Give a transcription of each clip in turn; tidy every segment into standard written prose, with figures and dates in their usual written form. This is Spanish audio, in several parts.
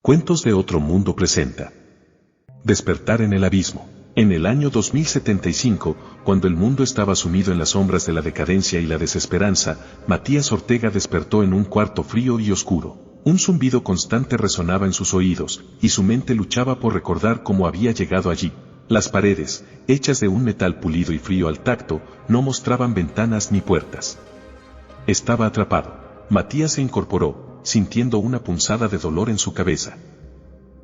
Cuentos de otro mundo presenta Despertar en el abismo. En el año 2075, cuando el mundo estaba sumido en las sombras de la decadencia y la desesperanza, Matías Ortega despertó en un cuarto frío y oscuro. Un zumbido constante resonaba en sus oídos, y su mente luchaba por recordar cómo había llegado allí. Las paredes, hechas de un metal pulido y frío al tacto, no mostraban ventanas ni puertas. Estaba atrapado. Matías se incorporó, sintiendo una punzada de dolor en su cabeza.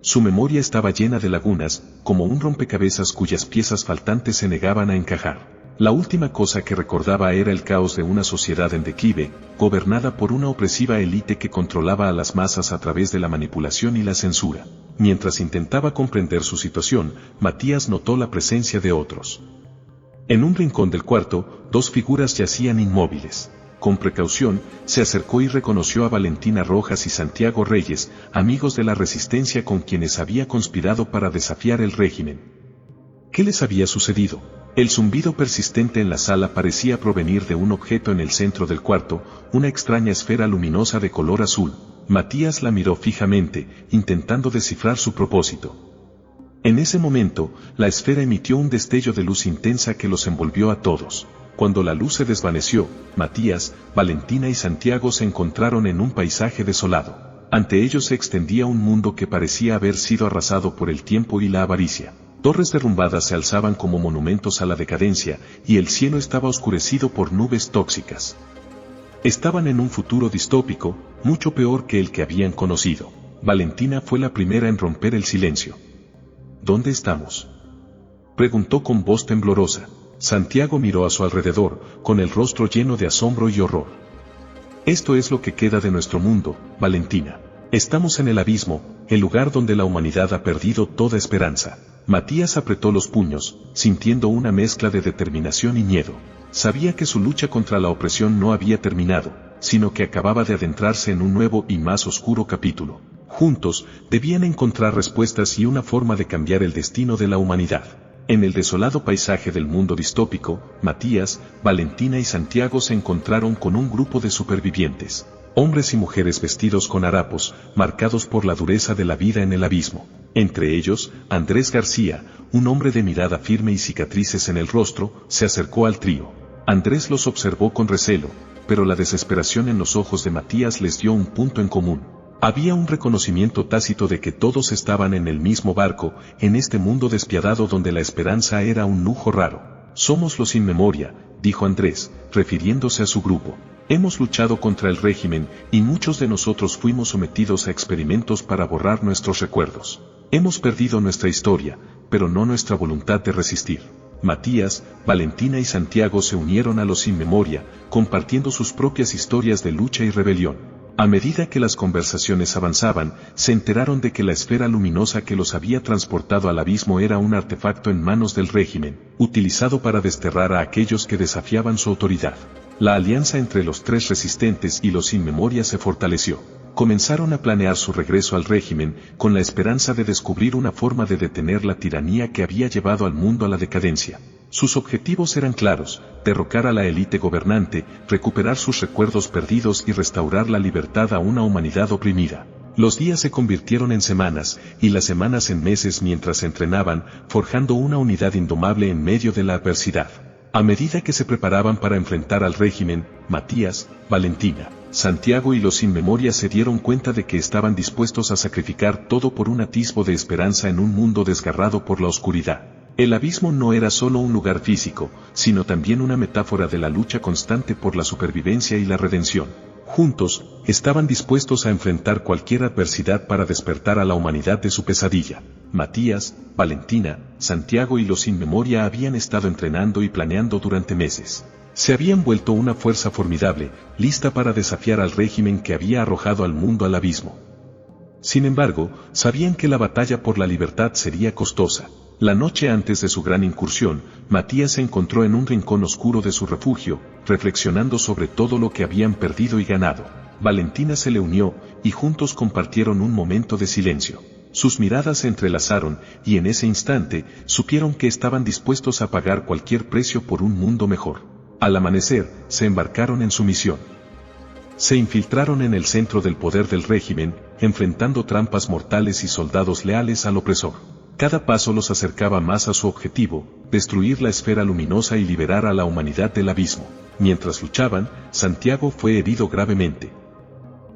Su memoria estaba llena de lagunas, como un rompecabezas cuyas piezas faltantes se negaban a encajar. La última cosa que recordaba era el caos de una sociedad en declive, gobernada por una opresiva élite que controlaba a las masas a través de la manipulación y la censura. Mientras intentaba comprender su situación, Matías notó la presencia de otros. En un rincón del cuarto, dos figuras yacían inmóviles. Con precaución, se acercó y reconoció a Valentina Rojas y Santiago Reyes, amigos de la resistencia con quienes había conspirado para desafiar el régimen. ¿Qué les había sucedido? El zumbido persistente en la sala parecía provenir de un objeto en el centro del cuarto, una extraña esfera luminosa de color azul. Matías la miró fijamente, intentando descifrar su propósito. En ese momento, la esfera emitió un destello de luz intensa que los envolvió a todos. Cuando la luz se desvaneció, Matías, Valentina y Santiago se encontraron en un paisaje desolado. Ante ellos se extendía un mundo que parecía haber sido arrasado por el tiempo y la avaricia. Torres derrumbadas se alzaban como monumentos a la decadencia, y el cielo estaba oscurecido por nubes tóxicas. Estaban en un futuro distópico, mucho peor que el que habían conocido. Valentina fue la primera en romper el silencio. ¿Dónde estamos?, preguntó con voz temblorosa. Santiago miró a su alrededor, con el rostro lleno de asombro y horror. Esto es lo que queda de nuestro mundo, Valentina. Estamos en el abismo, el lugar donde la humanidad ha perdido toda esperanza. Matías apretó los puños, sintiendo una mezcla de determinación y miedo. Sabía que su lucha contra la opresión no había terminado, sino que acababa de adentrarse en un nuevo y más oscuro capítulo. Juntos, debían encontrar respuestas y una forma de cambiar el destino de la humanidad. En el desolado paisaje del mundo distópico, Matías, Valentina y Santiago se encontraron con un grupo de supervivientes. Hombres y mujeres vestidos con harapos, marcados por la dureza de la vida en el abismo. Entre ellos, Andrés García, un hombre de mirada firme y cicatrices en el rostro, se acercó al trío. Andrés los observó con recelo, pero la desesperación en los ojos de Matías les dio un punto en común. Había un reconocimiento tácito de que todos estaban en el mismo barco, en este mundo despiadado donde la esperanza era un lujo raro. Somos los sin memoria, dijo Andrés, refiriéndose a su grupo. Hemos luchado contra el régimen, y muchos de nosotros fuimos sometidos a experimentos para borrar nuestros recuerdos. Hemos perdido nuestra historia, pero no nuestra voluntad de resistir. Matías, Valentina y Santiago se unieron a los sin memoria, compartiendo sus propias historias de lucha y rebelión. A medida que las conversaciones avanzaban, se enteraron de que la esfera luminosa que los había transportado al abismo era un artefacto en manos del régimen, utilizado para desterrar a aquellos que desafiaban su autoridad. La alianza entre los tres resistentes y los sin memoria se fortaleció. Comenzaron a planear su regreso al régimen, con la esperanza de descubrir una forma de detener la tiranía que había llevado al mundo a la decadencia. Sus objetivos eran claros: derrocar a la élite gobernante, recuperar sus recuerdos perdidos y restaurar la libertad a una humanidad oprimida. Los días se convirtieron en semanas, y las semanas en meses mientras se entrenaban, forjando una unidad indomable en medio de la adversidad. A medida que se preparaban para enfrentar al régimen, Matías, Valentina, Santiago y los sin memoria se dieron cuenta de que estaban dispuestos a sacrificar todo por un atisbo de esperanza en un mundo desgarrado por la oscuridad. El abismo no era solo un lugar físico, sino también una metáfora de la lucha constante por la supervivencia y la redención. Juntos, estaban dispuestos a enfrentar cualquier adversidad para despertar a la humanidad de su pesadilla. Matías, Valentina, Santiago y los sin memoria habían estado entrenando y planeando durante meses. Se habían vuelto una fuerza formidable, lista para desafiar al régimen que había arrojado al mundo al abismo. Sin embargo, sabían que la batalla por la libertad sería costosa. La noche antes de su gran incursión, Matías se encontró en un rincón oscuro de su refugio, reflexionando sobre todo lo que habían perdido y ganado. Valentina se le unió, y juntos compartieron un momento de silencio. Sus miradas se entrelazaron, y en ese instante, supieron que estaban dispuestos a pagar cualquier precio por un mundo mejor. Al amanecer, se embarcaron en su misión. Se infiltraron en el centro del poder del régimen, enfrentando trampas mortales y soldados leales al opresor. Cada paso los acercaba más a su objetivo, destruir la esfera luminosa y liberar a la humanidad del abismo. Mientras luchaban, Santiago fue herido gravemente.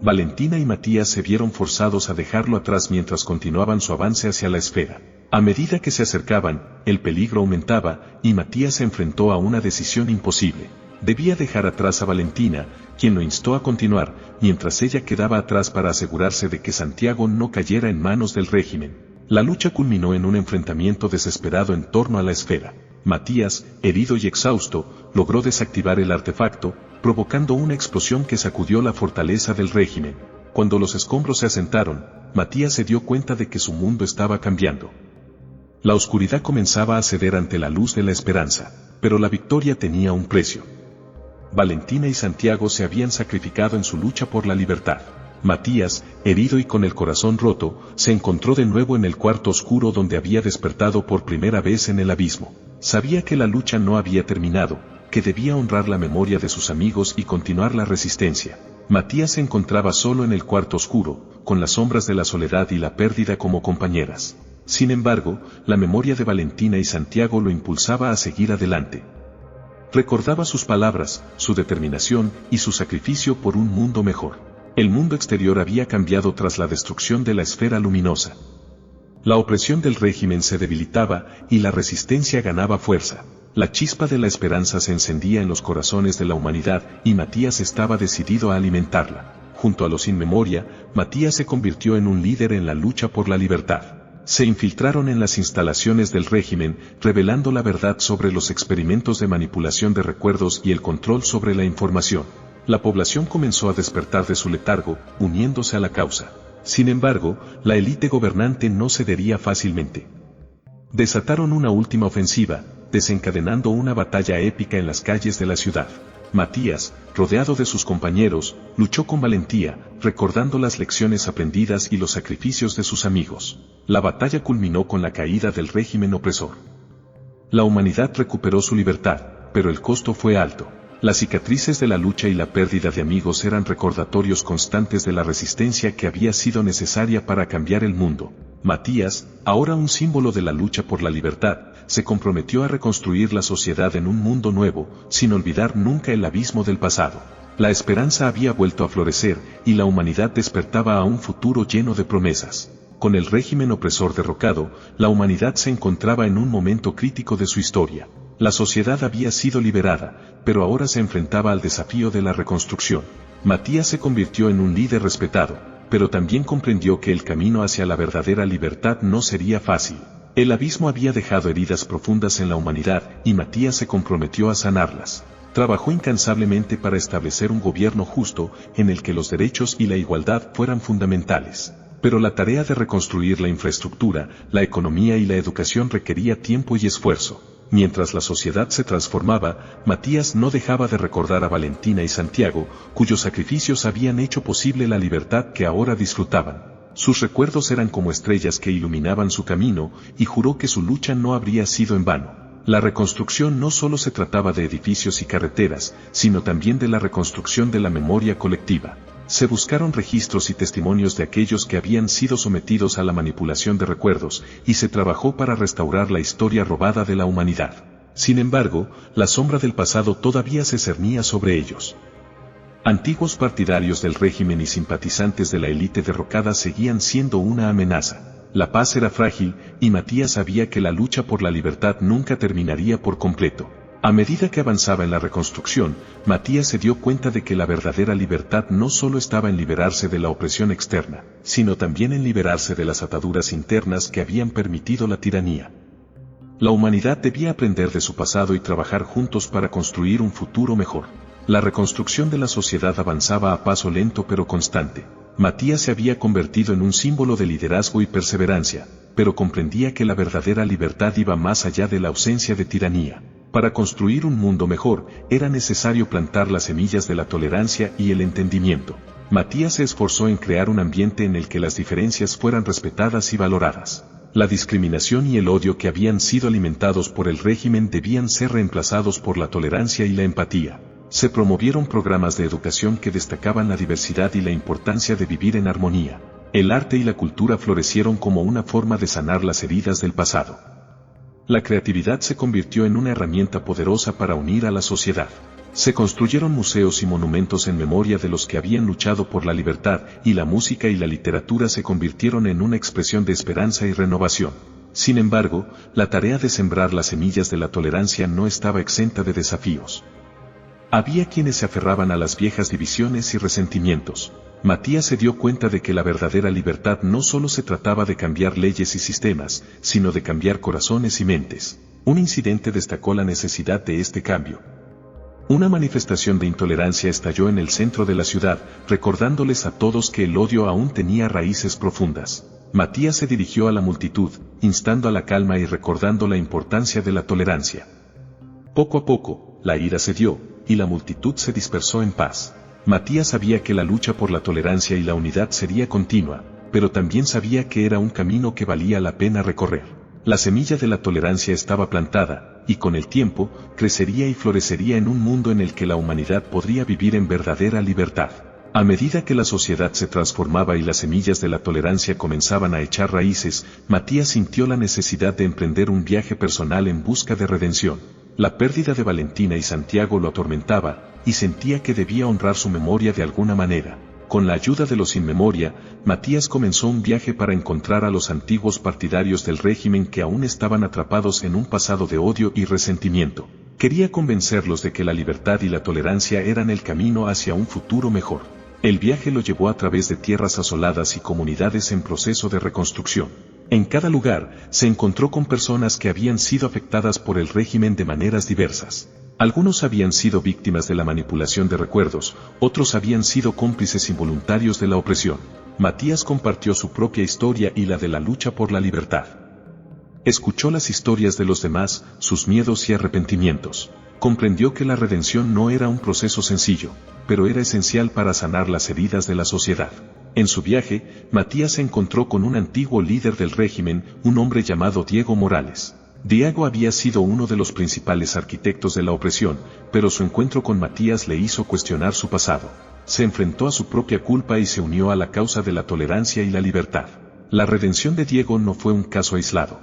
Valentina y Matías se vieron forzados a dejarlo atrás mientras continuaban su avance hacia la esfera. A medida que se acercaban, el peligro aumentaba, y Matías se enfrentó a una decisión imposible. Debía dejar atrás a Valentina, quien lo instó a continuar, mientras ella quedaba atrás para asegurarse de que Santiago no cayera en manos del régimen. La lucha culminó en un enfrentamiento desesperado en torno a la esfera. Matías, herido y exhausto, logró desactivar el artefacto, provocando una explosión que sacudió la fortaleza del régimen. Cuando los escombros se asentaron, Matías se dio cuenta de que su mundo estaba cambiando. La oscuridad comenzaba a ceder ante la luz de la esperanza, pero la victoria tenía un precio. Valentina y Santiago se habían sacrificado en su lucha por la libertad. Matías, herido y con el corazón roto, se encontró de nuevo en el cuarto oscuro donde había despertado por primera vez en el abismo. Sabía que la lucha no había terminado, que debía honrar la memoria de sus amigos y continuar la resistencia. Matías se encontraba solo en el cuarto oscuro, con las sombras de la soledad y la pérdida como compañeras. Sin embargo, la memoria de Valentina y Santiago lo impulsaba a seguir adelante. Recordaba sus palabras, su determinación y su sacrificio por un mundo mejor. El mundo exterior había cambiado tras la destrucción de la esfera luminosa. La opresión del régimen se debilitaba y la resistencia ganaba fuerza. La chispa de la esperanza se encendía en los corazones de la humanidad y Matías estaba decidido a alimentarla. Junto a los sin memoria, Matías se convirtió en un líder en la lucha por la libertad. Se infiltraron en las instalaciones del régimen, revelando la verdad sobre los experimentos de manipulación de recuerdos y el control sobre la información. La población comenzó a despertar de su letargo, uniéndose a la causa. Sin embargo, la élite gobernante no cedería fácilmente. Desataron una última ofensiva, desencadenando una batalla épica en las calles de la ciudad. Matías, rodeado de sus compañeros, luchó con valentía, recordando las lecciones aprendidas y los sacrificios de sus amigos. La batalla culminó con la caída del régimen opresor. La humanidad recuperó su libertad, pero el costo fue alto. Las cicatrices de la lucha y la pérdida de amigos eran recordatorios constantes de la resistencia que había sido necesaria para cambiar el mundo. Matías, ahora un símbolo de la lucha por la libertad, se comprometió a reconstruir la sociedad en un mundo nuevo, sin olvidar nunca el abismo del pasado. La esperanza había vuelto a florecer, y la humanidad despertaba a un futuro lleno de promesas. Con el régimen opresor derrocado, la humanidad se encontraba en un momento crítico de su historia. La sociedad había sido liberada, pero ahora se enfrentaba al desafío de la reconstrucción. Matías se convirtió en un líder respetado, pero también comprendió que el camino hacia la verdadera libertad no sería fácil. El abismo había dejado heridas profundas en la humanidad y Matías se comprometió a sanarlas. Trabajó incansablemente para establecer un gobierno justo, en el que los derechos y la igualdad fueran fundamentales. Pero la tarea de reconstruir la infraestructura, la economía y la educación requería tiempo y esfuerzo. Mientras la sociedad se transformaba, Matías no dejaba de recordar a Valentina y Santiago, cuyos sacrificios habían hecho posible la libertad que ahora disfrutaban. Sus recuerdos eran como estrellas que iluminaban su camino, y juró que su lucha no habría sido en vano. La reconstrucción no solo se trataba de edificios y carreteras, sino también de la reconstrucción de la memoria colectiva. Se buscaron registros y testimonios de aquellos que habían sido sometidos a la manipulación de recuerdos, y se trabajó para restaurar la historia robada de la humanidad. Sin embargo, la sombra del pasado todavía se cernía sobre ellos. Antiguos partidarios del régimen y simpatizantes de la élite derrocada seguían siendo una amenaza. La paz era frágil, y Matías sabía que la lucha por la libertad nunca terminaría por completo. A medida que avanzaba en la reconstrucción, Matías se dio cuenta de que la verdadera libertad no solo estaba en liberarse de la opresión externa, sino también en liberarse de las ataduras internas que habían permitido la tiranía. La humanidad debía aprender de su pasado y trabajar juntos para construir un futuro mejor. La reconstrucción de la sociedad avanzaba a paso lento pero constante. Matías se había convertido en un símbolo de liderazgo y perseverancia, pero comprendía que la verdadera libertad iba más allá de la ausencia de tiranía. Para construir un mundo mejor, era necesario plantar las semillas de la tolerancia y el entendimiento. Matías se esforzó en crear un ambiente en el que las diferencias fueran respetadas y valoradas. La discriminación y el odio que habían sido alimentados por el régimen debían ser reemplazados por la tolerancia y la empatía. Se promovieron programas de educación que destacaban la diversidad y la importancia de vivir en armonía. el arte y la cultura florecieron como una forma de sanar las heridas del pasado. La creatividad se convirtió en una herramienta poderosa para unir a la sociedad. Se construyeron museos y monumentos en memoria de los que habían luchado por la libertad, y la música y la literatura se convirtieron en una expresión de esperanza y renovación. Sin embargo, la tarea de sembrar las semillas de la tolerancia no estaba exenta de desafíos. Había quienes se aferraban a las viejas divisiones y resentimientos. Matías se dio cuenta de que la verdadera libertad no solo se trataba de cambiar leyes y sistemas, sino de cambiar corazones y mentes. Un incidente destacó la necesidad de este cambio. Una manifestación de intolerancia estalló en el centro de la ciudad, recordándoles a todos que el odio aún tenía raíces profundas. Matías se dirigió a la multitud, instando a la calma y recordando la importancia de la tolerancia. Poco a poco, la ira cedió, y la multitud se dispersó en paz. Matías sabía que la lucha por la tolerancia y la unidad sería continua, pero también sabía que era un camino que valía la pena recorrer. La semilla de la tolerancia estaba plantada, y con el tiempo, crecería y florecería en un mundo en el que la humanidad podría vivir en verdadera libertad. A medida que la sociedad se transformaba y las semillas de la tolerancia comenzaban a echar raíces, Matías sintió la necesidad de emprender un viaje personal en busca de redención. La pérdida de Valentina y Santiago lo atormentaba, y sentía que debía honrar su memoria de alguna manera. Con la ayuda de los sin memoria, Matías comenzó un viaje para encontrar a los antiguos partidarios del régimen que aún estaban atrapados en un pasado de odio y resentimiento. Quería convencerlos de que la libertad y la tolerancia eran el camino hacia un futuro mejor. El viaje lo llevó a través de tierras asoladas y comunidades en proceso de reconstrucción. En cada lugar, se encontró con personas que habían sido afectadas por el régimen de maneras diversas. Algunos habían sido víctimas de la manipulación de recuerdos, otros habían sido cómplices involuntarios de la opresión. Matías compartió su propia historia y la de la lucha por la libertad. Escuchó las historias de los demás, sus miedos y arrepentimientos. Comprendió que la redención no era un proceso sencillo, pero era esencial para sanar las heridas de la sociedad. En su viaje, Matías se encontró con un antiguo líder del régimen, un hombre llamado Diego Morales. Diego había sido uno de los principales arquitectos de la opresión, pero su encuentro con Matías le hizo cuestionar su pasado. Se enfrentó a su propia culpa y se unió a la causa de la tolerancia y la libertad. La redención de Diego no fue un caso aislado.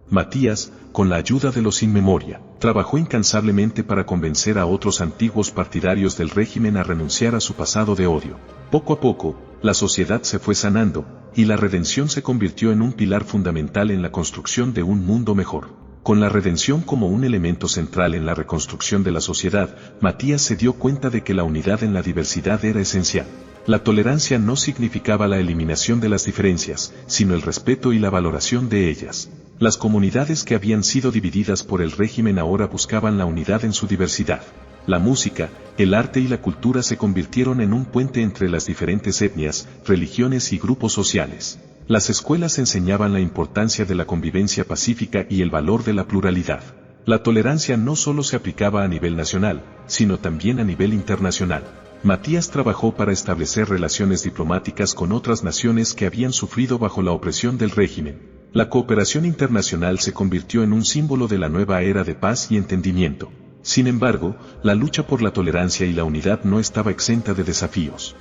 Matías, con la ayuda de los sin memoria, trabajó incansablemente para convencer a otros antiguos partidarios del régimen a renunciar a su pasado de odio. Poco a poco, la sociedad se fue sanando, y la redención se convirtió en un pilar fundamental en la construcción de un mundo mejor. Con la redención como un elemento central en la reconstrucción de la sociedad, Matías se dio cuenta de que la unidad en la diversidad era esencial. La tolerancia no significaba la eliminación de las diferencias, sino el respeto y la valoración de ellas. Las comunidades que habían sido divididas por el régimen ahora buscaban la unidad en su diversidad. La música, el arte y la cultura se convirtieron en un puente entre las diferentes etnias, religiones y grupos sociales. Las escuelas enseñaban la importancia de la convivencia pacífica y el valor de la pluralidad. La tolerancia no solo se aplicaba a nivel nacional, sino también a nivel internacional. Matías trabajó para establecer relaciones diplomáticas con otras naciones que habían sufrido bajo la opresión del régimen. La cooperación internacional se convirtió en un símbolo de la nueva era de paz y entendimiento. Sin embargo, la lucha por la tolerancia y la unidad no estaba exenta de desafíos.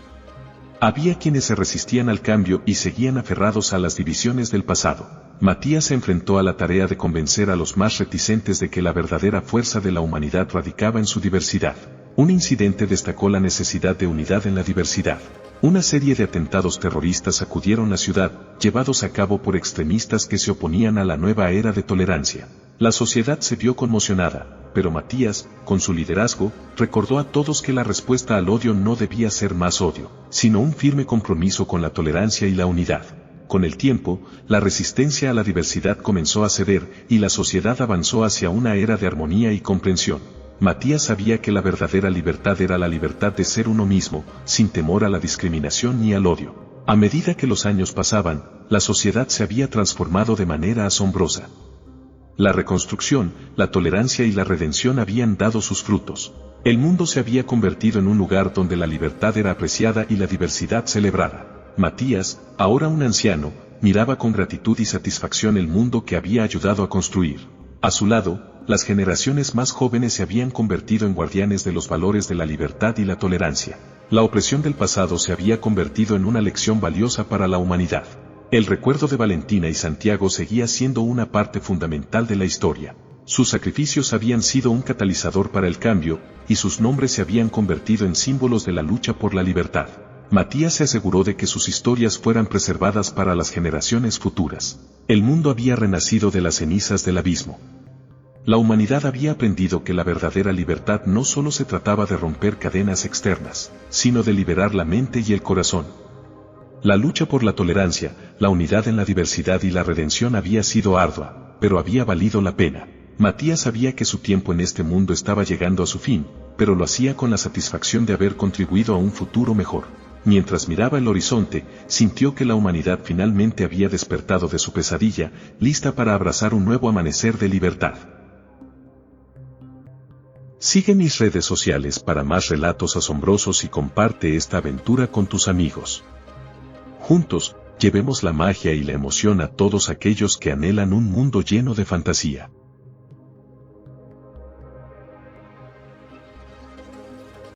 Había quienes se resistían al cambio y seguían aferrados a las divisiones del pasado. Matías se enfrentó a la tarea de convencer a los más reticentes de que la verdadera fuerza de la humanidad radicaba en su diversidad. Un incidente destacó la necesidad de unidad en la diversidad. Una serie de atentados terroristas sacudieron la ciudad, llevados a cabo por extremistas que se oponían a la nueva era de tolerancia. La sociedad se vio conmocionada, pero Matías, con su liderazgo, recordó a todos que la respuesta al odio no debía ser más odio, sino un firme compromiso con la tolerancia y la unidad. Con el tiempo, la resistencia a la diversidad comenzó a ceder, y la sociedad avanzó hacia una era de armonía y comprensión. Matías sabía que la verdadera libertad era la libertad de ser uno mismo, sin temor a la discriminación ni al odio. A medida que los años pasaban, la sociedad se había transformado de manera asombrosa. La reconstrucción, la tolerancia y la redención habían dado sus frutos. El mundo se había convertido en un lugar donde la libertad era apreciada y la diversidad celebrada. Matías, ahora un anciano, miraba con gratitud y satisfacción el mundo que había ayudado a construir. A su lado, las generaciones más jóvenes se habían convertido en guardianes de los valores de la libertad y la tolerancia. La opresión del pasado se había convertido en una lección valiosa para la humanidad. El recuerdo de Valentina y Santiago seguía siendo una parte fundamental de la historia. Sus sacrificios habían sido un catalizador para el cambio, y sus nombres se habían convertido en símbolos de la lucha por la libertad. Matías se aseguró de que sus historias fueran preservadas para las generaciones futuras. El mundo había renacido de las cenizas del abismo. La humanidad había aprendido que la verdadera libertad no solo se trataba de romper cadenas externas, sino de liberar la mente y el corazón. La lucha por la tolerancia, la unidad en la diversidad y la redención había sido ardua, pero había valido la pena. Matías sabía que su tiempo en este mundo estaba llegando a su fin, pero lo hacía con la satisfacción de haber contribuido a un futuro mejor. Mientras miraba el horizonte, sintió que la humanidad finalmente había despertado de su pesadilla, lista para abrazar un nuevo amanecer de libertad. Sigue mis redes sociales para más relatos asombrosos y comparte esta aventura con tus amigos. Juntos, llevemos la magia y la emoción a todos aquellos que anhelan un mundo lleno de fantasía.